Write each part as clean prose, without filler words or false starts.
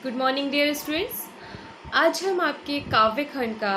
Good morning dear students. आज हम आपके काव्य खंड का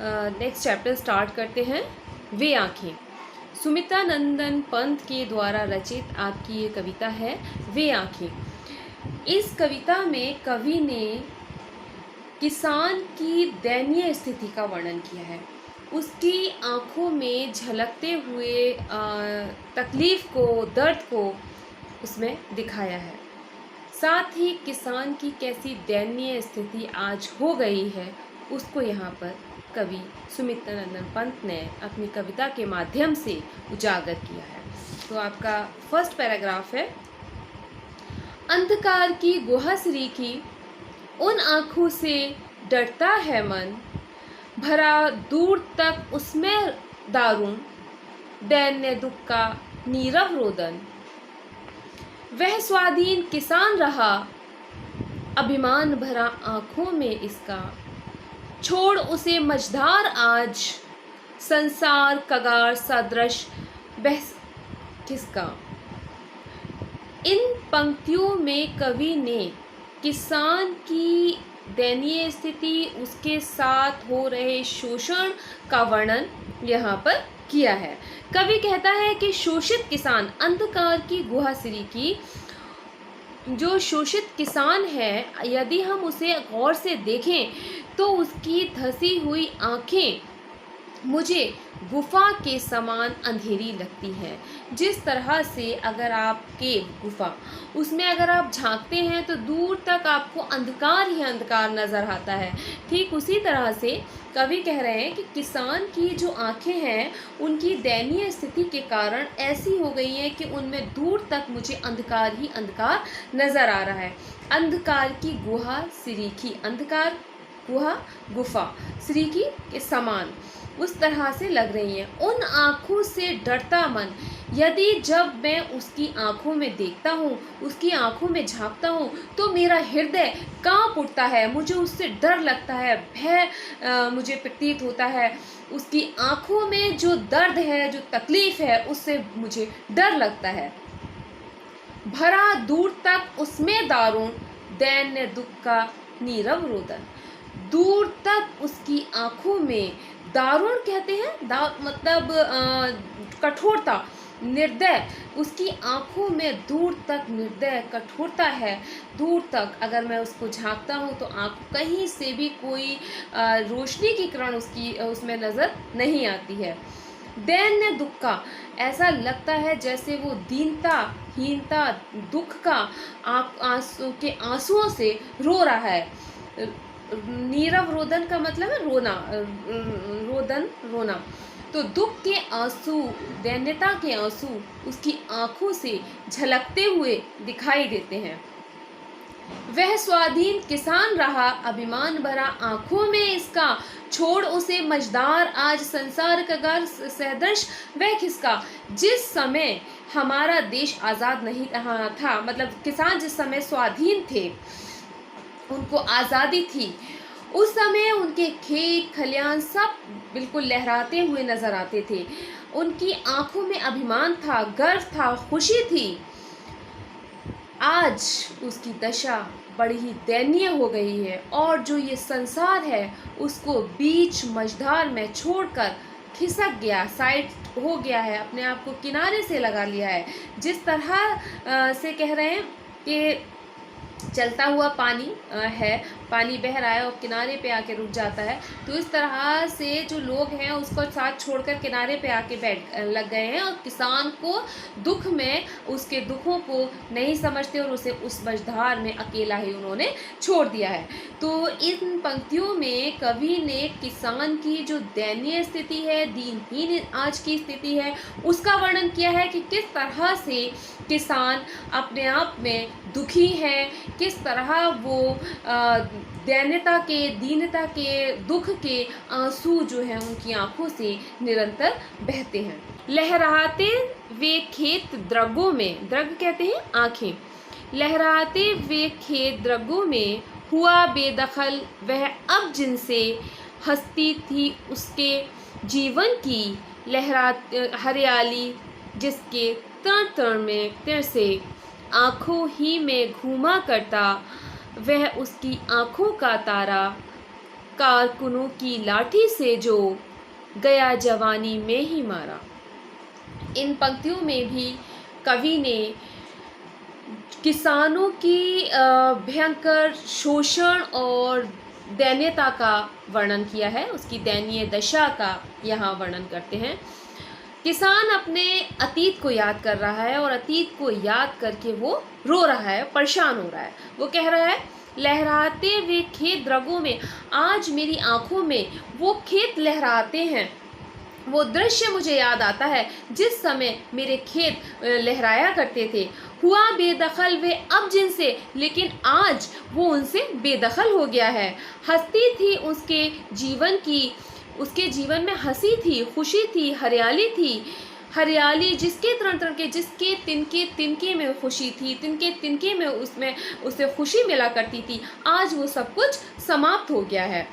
नेक्स्ट चैप्टर स्टार्ट करते हैं। वे आँखें। सुमित्रा नंदन पंत के द्वारा रचित आपकी ये कविता है वे आँखें। इस कविता में कवि ने किसान की दयनीय स्थिति का वर्णन किया है। उसकी आँखों में झलकते हुए तकलीफ़ को, दर्द को उसमें दिखाया है। साथ ही किसान की कैसी दयनीय स्थिति आज हो गई है उसको यहाँ पर कवि सुमित्रा नंदन पंत ने अपनी कविता के माध्यम से उजागर किया है। तो आपका फर्स्ट पैराग्राफ है, अंधकार की गुहा सरीखी उन आँखों से डरता है मन, भरा दूर तक उसमें दारुण दैन्य दुख का नीरव रोदन। वह स्वाधीन किसान रहा अभिमान भरा आँखों में इसका, छोड़ उसे मझधार आज संसार कगार सदृश बहस किसका। इन पंक्तियों में कवि ने किसान की दयनीय स्थिति, उसके साथ हो रहे शोषण का वर्णन यहाँ पर किया है। कवि कहता है कि शोषित किसान, अंधकार की गुहा सरीखी, जो शोषित किसान है, यदि हम उसे गौर से देखें तो उसकी धसी हुई आँखें मुझे गुफा के समान अंधेरी लगती है। जिस तरह से अगर आपके गुफा, उसमें अगर आप झांकते हैं तो दूर तक आपको अंधकार ही अंधकार नज़र आता है, ठीक उसी तरह से कवि कह रहे हैं कि किसान की जो आँखें हैं उनकी दयनीय स्थिति के कारण ऐसी हो गई हैं कि उनमें दूर तक मुझे अंधकार ही अंधकार नज़र आ रहा है। अंधकार की गुहा सरीखी, अंधकार गुहा गुफा सरीखी के समान उस तरह से लग रही हैं। उन आँखों से डरता मन, यदि जब मैं उसकी आँखों में देखता हूँ, उसकी आँखों में झांकता हूँ तो मेरा हृदय काँप उठता है, मुझे उससे डर लगता है, भय मुझे प्रतीत होता है। उसकी आँखों में जो दर्द है, जो तकलीफ़ है, उससे मुझे डर लगता है। भरा दूर तक उसमें दारुण दैन्य दुख का नीरव रोदन। दूर तक उसकी आँखों में दारुण कहते हैं, मतलब कठोरता, निर्दय, उसकी आँखों में दूर तक निर्दय कठोरता है। दूर तक अगर मैं उसको झांकता हूँ तो आँख कहीं से भी कोई रोशनी की किरण उसमें नज़र नहीं आती है। दैन्य दुख का, ऐसा लगता है जैसे वो दीनता, हीनता, दुख का आंसुओं से रो रहा है। नीरव रोदन का मतलब है रोना, रोदन रोना। तो दुख के आंसू, दैन्यता के आंसू उसकी आंखों से झलकते हुए दिखाई देते हैं। वह स्वाधीन किसान रहा अभिमान भरा आंखों में इसका, छोड़ उसे मझधार आज संसार कगार सदृश वह किसका। जिस समय हमारा देश आज़ाद नहीं रहा था, मतलब किसान जिस समय स्वाधीन थे, उनको आज़ादी थी, उस समय उनके खेत खलियान सब बिल्कुल लहराते हुए नज़र आते थे। उनकी आंखों में अभिमान था, गर्व था, खुशी थी। आज उसकी दशा बड़ी ही दयनीय हो गई है और जो ये संसार है उसको बीच मझधार में छोड़कर खिसक गया, साइड हो गया है, अपने आप को किनारे से लगा लिया है। जिस तरह से कह रहे हैं कि चलता हुआ पानी है, पानी बह रहा है और किनारे पे आके रुक जाता है, तो इस तरह से जो लोग हैं उसको साथ छोड़कर किनारे पे आके बैठ लग गए हैं और किसान को दुख में उसके दुखों को नहीं समझते और उसे उस मझधार में अकेला ही उन्होंने छोड़ दिया है। तो इन पंक्तियों में कवि ने किसान की जो दयनीय स्थिति है, दीनहीन आज की स्थिति है, उसका वर्णन किया है कि किस तरह से किसान अपने आप में दुखी है, किस तरह वो दैन्यता के, दीनता के, दुख के आंसू जो हैं उनकी आंखों से निरंतर बहते हैं। लहराते वे खेत द्रगों में, द्रग कहते हैं आँखें, लहराते वे खेत द्रगों में हुआ बेदखल वह अब जिनसे हस्ती थी उसके जीवन की लहरा हरियाली जिसके तन तन में तिर से आँखों ही में घूमा करता वह उसकी आँखों का तारा, कारकुनों की लाठी से जो गया जवानी में ही मारा। इन पंक्तियों में भी कवि ने किसानों की भयंकर शोषण और दयनीयता का वर्णन किया है, उसकी दयनीय दशा का यहाँ वर्णन करते हैं। किसान अपने अतीत को याद कर रहा है और अतीत को याद करके वो रो रहा है, परेशान हो रहा है। वो कह रहा है, लहराते हुए खेत रगों में, आज मेरी आंखों में वो खेत लहराते हैं। वो दृश्य मुझे याद आता है जिस समय मेरे खेत लहराया करते थे। हुआ बेदखल वे अब जिनसे, लेकिन आज वो उनसे बेदखल हो गया है। हंसती थी उसके जीवन की, उसके जीवन में हंसी थी, खुशी थी, हरियाली थी। हरियाली जिसके तन तन के, जिसके तिनके तिनके में खुशी थी, तिनके तिनके में उसमें उसे खुशी मिला करती थी, आज वो सब कुछ समाप्त हो गया है।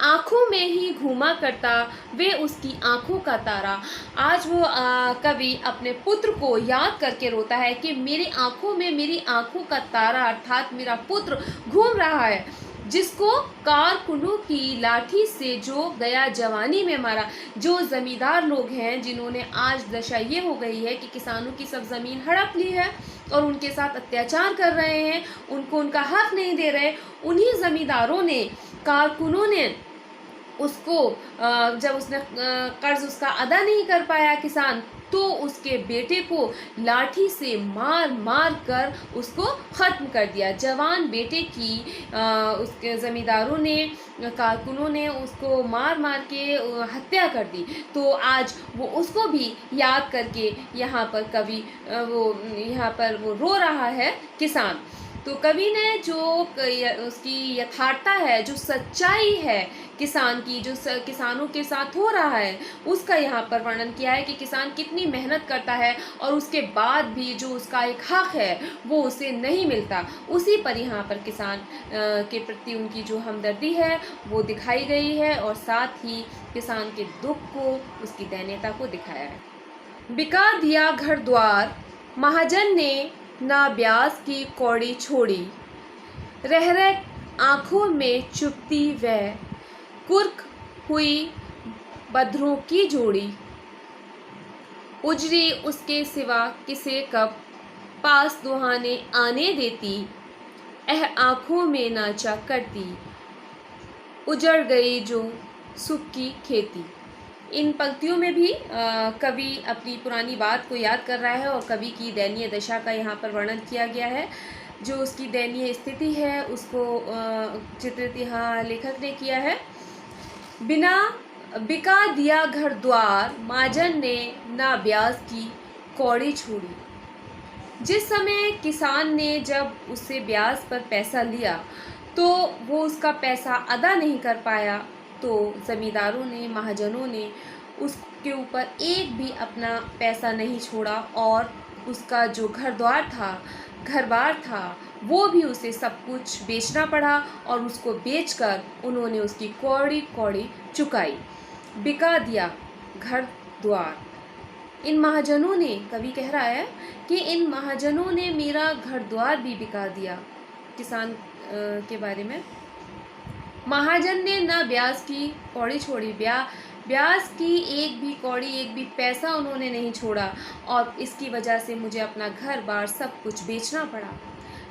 आँखों में ही घूमा करता वे उसकी आँखों का तारा। आज वो कवि अपने पुत्र को याद करके रोता है कि मेरी आँखों में, मेरी आँखों का तारा अर्थात मेरा पुत्र घूम रहा है, जिसको कारकुनों की लाठी से जो गया जवानी में मारा। जो ज़मींदार लोग हैं जिन्होंने आज दशा ये हो गई है कि किसानों की सब ज़मीन हड़प ली है और उनके साथ अत्याचार कर रहे हैं, उनको उनका हक नहीं दे रहे, उन्हीं ज़मींदारों ने, कारकुनों ने उसको जब उसने कर्ज उसका अदा नहीं कर पाया किसान, तो उसके बेटे को लाठी से मार मार कर उसको ख़त्म कर दिया। जवान बेटे की उसके ज़मींदारों ने, कारकुनों ने उसको मार मार के हत्या कर दी। तो आज वो उसको भी याद करके यहाँ पर कवि यहाँ पर वो रो रहा है किसान। तो कवि ने जो उसकी यथार्थता है, जो सच्चाई है किसान की, जो किसानों के साथ हो रहा है, उसका यहाँ पर वर्णन किया है कि किसान कितनी मेहनत करता है और उसके बाद भी जो उसका एक हक है वो उसे नहीं मिलता। उसी पर यहाँ पर किसान के प्रति उनकी जो हमदर्दी है वो दिखाई गई है और साथ ही किसान के दुख को, उसकी दयनीयता को दिखाया है। बिका दिया घर द्वार महाजन ने, ना ब्याज की कौड़ी छोड़ी। रह रह आँखों में चुपती वह, कुर्क हुई बद्रों की जोड़ी। उजरी उसके सिवा किसे कब, पास दुहाने आने देती। आँखों में नाचा करती, उजड़ गई जो सुख की खेती। इन पंक्तियों में भी कवि अपनी पुरानी बात को याद कर रहा है और कवि की दयनीय दशा का यहाँ पर वर्णन किया गया है। जो उसकी दयनीय स्थिति है उसको चित्रित यहाँ लेखक ने किया है। बिका दिया घर द्वार महाजन ने, ना ब्याज की कौड़ी छोड़ी। जिस समय किसान ने जब उससे ब्याज पर पैसा लिया तो वो उसका पैसा अदा नहीं कर पाया, तो ज़मींदारों ने, महाजनों ने उसके ऊपर एक भी अपना पैसा नहीं छोड़ा और उसका जो घर द्वार था, घर बार था, वो भी उसे सब कुछ बेचना पड़ा और उसको बेचकर उन्होंने उसकी कौड़ी कौड़ी चुकाई। बिका दिया घर द्वार। इन महाजनों ने, कवि कह रहा है कि इन महाजनों ने मेरा घर द्वार भी बिका दिया। किसान के बारे में, महाजन ने ना ब्याज की कौड़ी छोड़ी, ब्याज की एक भी कौड़ी, एक भी पैसा उन्होंने नहीं छोड़ा और इसकी वजह से मुझे अपना घर बार सब कुछ बेचना पड़ा।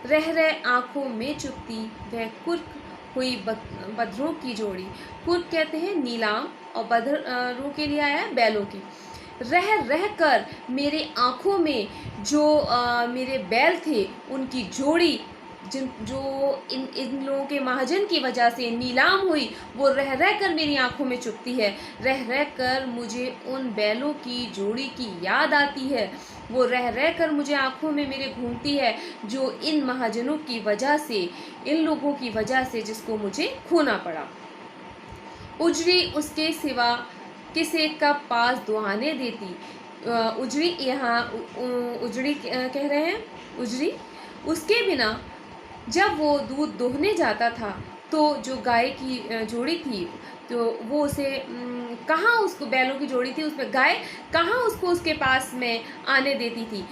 रह रह आँखों में चुपती वह, कुर्क हुई बदरों की जोड़ी। कुर्क कहते हैं नीलाम और बदरों के लिए आया है बैलों की। रह रह कर मेरे आँखों में जो मेरे बैल थे उनकी जोड़ी जो इन लोगों के महाजन की वजह से नीलाम हुई, वो रह रह कर मेरी आंखों में चुभती है। रह रह कर मुझे उन बैलों की जोड़ी की याद आती है, वो रह रह कर मुझे आंखों में मेरे घूमती है, जो इन महाजनों की वजह से, इन लोगों की वजह से जिसको मुझे खोना पड़ा। उजरी उसके सिवा किसे कब पास दुहाने देती। उजरी यहाँ उजड़ी कह रहे हैं, उजरी उसके बिना जब वो दूध दोहने जाता था तो जो गाय की जोड़ी थी तो वो उसे कहाँ, उसको बैलों की जोड़ी थी, उसमें गाय कहाँ उसको उसके पास में आने देती थी।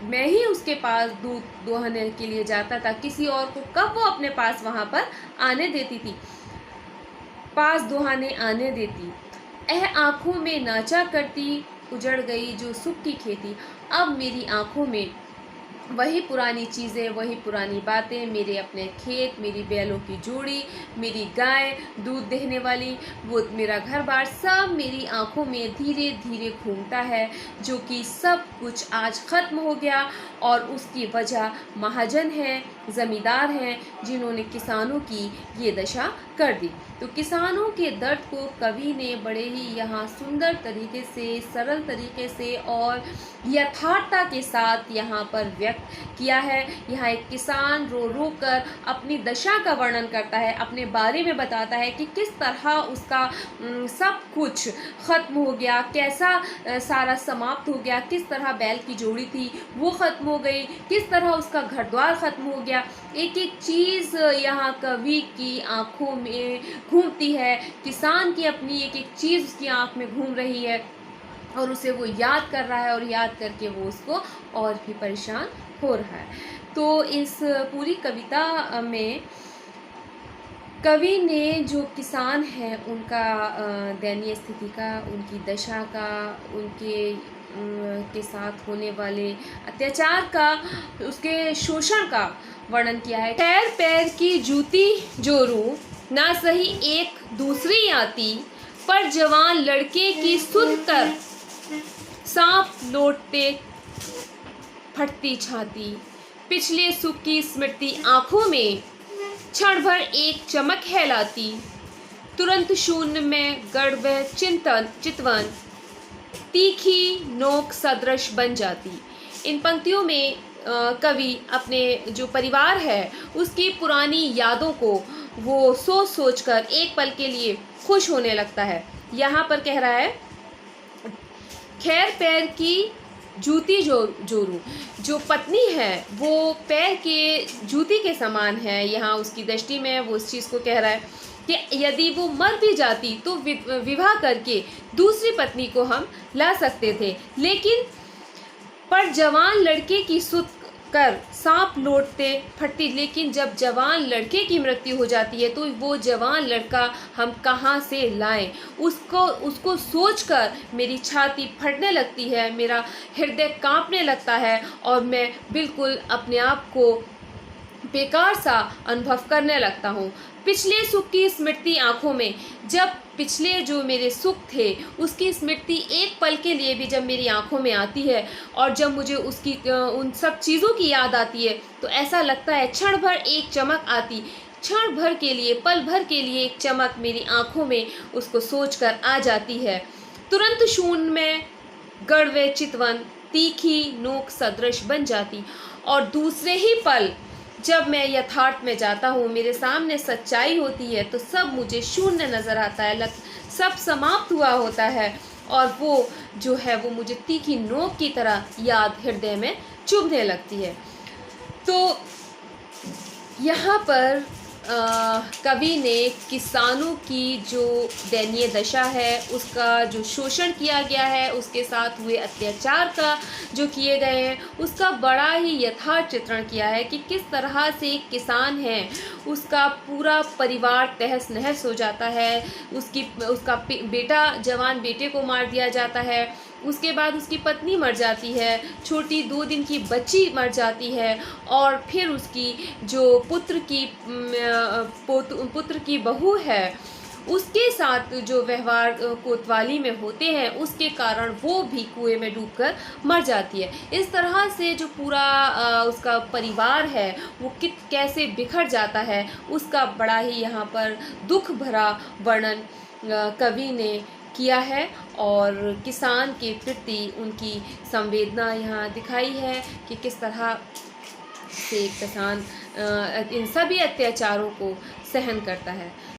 मैं ही उसके पास दूध दोहने के लिए जाता था, किसी और को कब वो अपने पास वहाँ पर आने देती थी, पास दुहाने आने देती। आँखों में नाचा करती, उजड़ गई जो सुख की खेती। अब मेरी आँखों में वही पुरानी चीज़ें, वही पुरानी बातें, मेरे अपने खेत, मेरी बैलों की जोड़ी, मेरी गाय दूध देने वाली, वो मेरा घर बार, सब मेरी आंखों में धीरे धीरे घूमता है, जो कि सब कुछ आज ख़त्म हो गया। और उसकी वजह महाजन हैं, ज़मींदार हैं, जिन्होंने किसानों की ये दशा कर दी। तो किसानों के दर्द को कवि ने बड़े ही यहाँ सुंदर तरीके से, सरल तरीके से और यथार्थता के साथ यहाँ पर व्यक्त किया है। यहाँ एक किसान रो रो कर अपनी दशा का वर्णन करता है, अपने बारे में बताता है कि किस तरह उसका सब कुछ ख़त्म हो गया, कैसा सारा समाप्त हो गया, किस तरह बैल की जोड़ी थी वो ख़त्म हो गई, किस तरह उसका घर द्वार ख़त्म हो गया। एक एक चीज़ यहाँ कवि की आँखों में घूमती है, किसान की अपनी एक एक चीज़ उसकी आँख में घूम रही है और उसे वो याद कर रहा है, और याद करके वो उसको और भी परेशान हो रहा है। तो इस पूरी कविता में कवि ने जो किसान हैं उनका दयनीय स्थिति का, उनकी दशा का, उनके के साथ होने वाले अत्याचार का, उसके शोषण का वर्णन किया है। पैर पैर की जूती जोरूं, ना सही एक दूसरी आती, पर जवान लड़के की सुनकर सांप लौटते फटती छाती। पिछले सुख की स्मृति आंखों में क्षण भर एक चमक है लाती, तुरंत शून्य में गड़ वह चितवन, तीखी नोक सदृश बन जाती। इन पंक्तियों में कवि अपने जो परिवार है उसकी पुरानी यादों को वो सोच सोच कर एक पल के लिए खुश होने लगता है। यहाँ पर कह रहा है, खैर पैर की जूती जोरूं, जो पत्नी है वो पैर के जूती के समान है। यहाँ उसकी दृष्टि में वो उस चीज़ को कह रहा है कि यदि वो मर भी जाती तो विवाह करके दूसरी पत्नी को हम ला सकते थे, लेकिन पर जवान लड़के की सुत कर सांप लौटते फटती। लेकिन जब जवान लड़के की मृत्यु हो जाती है तो वो जवान लड़का हम कहाँ से लाएं, उसको सोचकर मेरी छाती फटने लगती है, मेरा हृदय कांपने लगता है और मैं बिल्कुल अपने आप को बेकार सा अनुभव करने लगता हूँ। पिछले सुख की स्मृति आँखों में, जब पिछले जो मेरे सुख थे उसकी स्मृति एक पल के लिए भी जब मेरी आँखों में आती है और जब मुझे उसकी उन सब चीज़ों की याद आती है तो ऐसा लगता है क्षण भर एक चमक आती, क्षण भर के लिए, पल भर के लिए एक चमक मेरी आँखों में उसको सोचकर आ जाती है। तुरंत शून्य में गढ़वे चितवन, तीखी नोक सदृश बन जाती। और दूसरे ही पल जब मैं यथार्थ में जाता हूँ, मेरे सामने सच्चाई होती है तो सब मुझे शून्य नज़र आता है, सब समाप्त हुआ होता है और वो जो है वो मुझे तीखी नोक की तरह याद हृदय में चुभने लगती है। तो यहाँ पर कवि ने किसानों की जो दयनीय दशा है, उसका जो शोषण किया गया है, उसके साथ हुए अत्याचार का जो किए गए हैं, उसका बड़ा ही यथार्थ चित्रण किया है कि किस तरह से एक किसान है, उसका पूरा परिवार तहस नहस हो जाता है, उसका बेटा, जवान बेटे को मार दिया जाता है, उसके बाद उसकी पत्नी मर जाती है, छोटी 2 दिन की बच्ची मर जाती है और फिर उसकी जो पुत्र की बहू है उसके साथ जो व्यवहार कोतवाली में होते हैं उसके कारण वो भी कुएं में डूबकर मर जाती है। इस तरह से जो पूरा उसका परिवार है वो कैसे बिखर जाता है उसका बड़ा ही यहाँ पर दुख भरा वर्णन कवि ने किया है और किसान के प्रति उनकी संवेदना यहाँ दिखाई है कि किस तरह से किसान इन सभी अत्याचारों को सहन करता है।